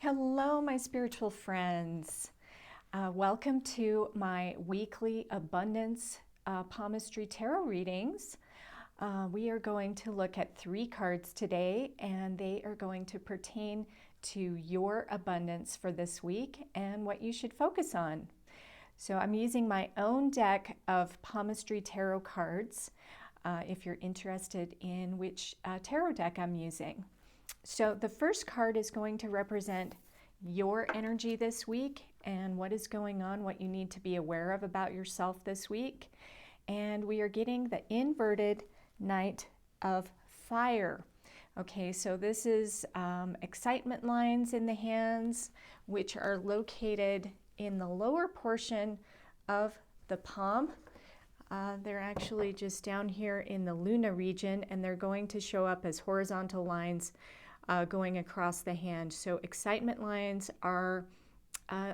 Hello, my spiritual friends. Welcome to my weekly abundance palmistry tarot readings. We are going to look at 3 cards today, and they are going to pertain to your abundance for this week and what you should focus on. So I'm using my own deck of palmistry tarot cards if you're interested in which tarot deck I'm using. So the first card is going to represent your energy this week and what is going on, what you need to be aware of about yourself this week. And we are getting the inverted Knight of Fire. Okay, so this is excitement lines in the hands, which are located in the lower portion of the palm. They're actually just down here in the Luna region, and they're going to show up as horizontal lines going across the hand. So excitement lines are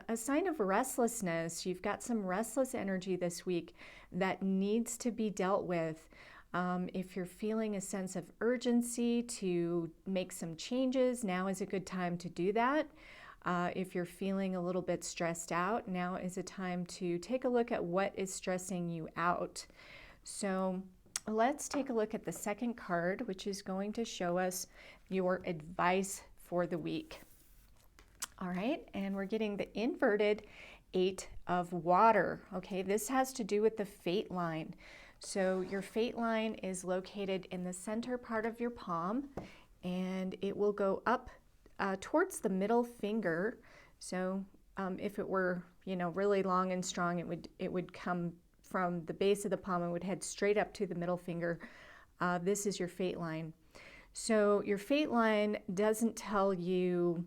a sign of restlessness. You've got some restless energy this week that needs to be dealt with. If you're feeling a sense of urgency to make some changes, now is a good time to do that. If you're feeling a little bit stressed out, now is a time to take a look at what is stressing you out. So let's take a look at the second card, which is going to show us your advice for the week. All right, and we're getting the inverted 8 of Water. Okay, this has to do with the fate line. So your fate line is located in the center part of your palm, and it will go up towards the middle finger. So if it were, really long and strong, it would come from the base of the palm and would head straight up to the middle finger. This is your fate line. So your fate line doesn't tell you,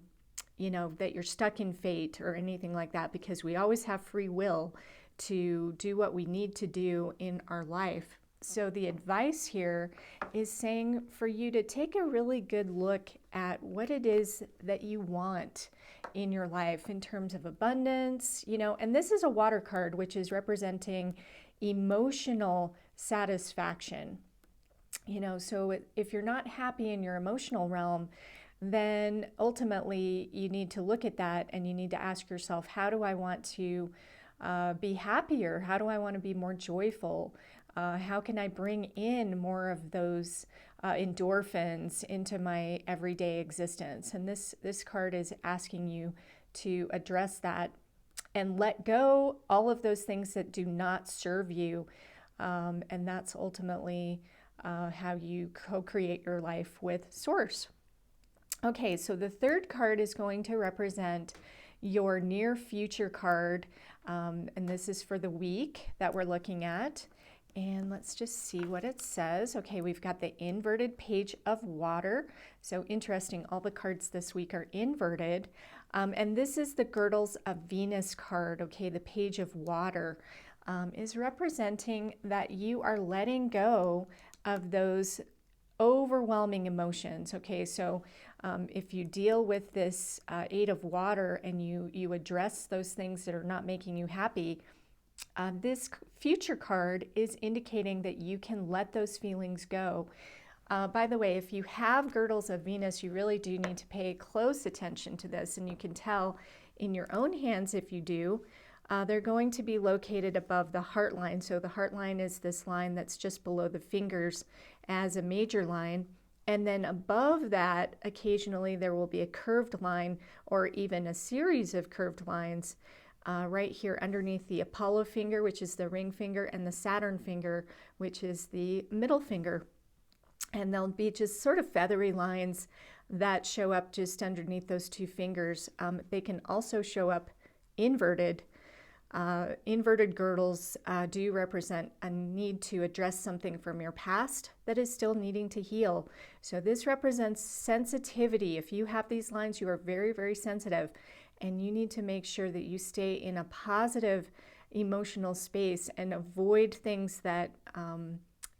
that you're stuck in fate or anything like that, because we always have free will to do what we need to do in our life. So the advice here is saying for you to take a really good look at what it is that you want in your life in terms of abundance, and this is a water card, which is representing emotional satisfaction. So if you're not happy in your emotional realm, then ultimately you need to look at that and you need to ask yourself, how do I want to be happier? How do I want to be more joyful? How can I bring in more of those endorphins into my everyday existence? And this card is asking you to address that and let go all of those things that do not serve you. And that's ultimately how you co-create your life with Source. Okay, so the third card is going to represent your near future card. And this is for the week that we're looking at. And let's just see what it says. Okay, we've got the inverted Page of Water. So interesting, all the cards this week are inverted. And this is the Girdles of Venus card. Okay, the Page of Water is representing that you are letting go of those overwhelming emotions. Okay, so if you deal with this 8 of Water and you address those things that are not making you happy, this future card is indicating that you can let those feelings go. By the way, if you have Girdles of Venus, you really do need to pay close attention to this, and you can tell in your own hands if you do. They're going to be located above the heart line. So the heart line is this line that's just below the fingers as a major line. And then above that, occasionally there will be a curved line or even a series of curved lines right here underneath the Apollo finger, which is the ring finger, and the Saturn finger, which is the middle finger. And they'll be just sort of feathery lines that show up just underneath those 2 fingers. They can also show up inverted. Inverted girdles do represent a need to address something from your past that is still needing to heal. So this represents sensitivity. If you have these lines, you are very, very sensitive, and you need to make sure that you stay in a positive emotional space and avoid things that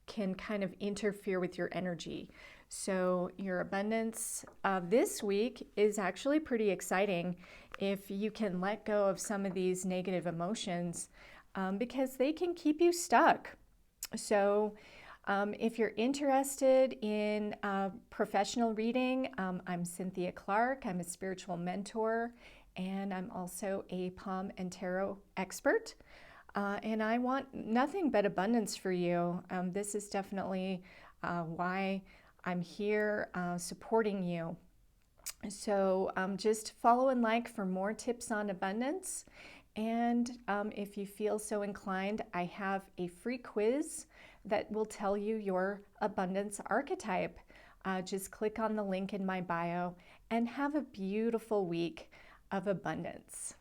can kind of interfere with your energy. So your abundance this week is actually pretty exciting if you can let go of some of these negative emotions because they can keep you stuck. So If you're interested in professional reading, I'm Cynthia Clark. I'm a spiritual mentor, and I'm also a palm and tarot expert. And I want nothing but abundance for you. This is definitely why I'm here supporting you. So just follow and like for more tips on abundance. And if you feel so inclined, I have a free quiz that will tell you your abundance archetype. Just click on the link in my bio and have a beautiful week of abundance.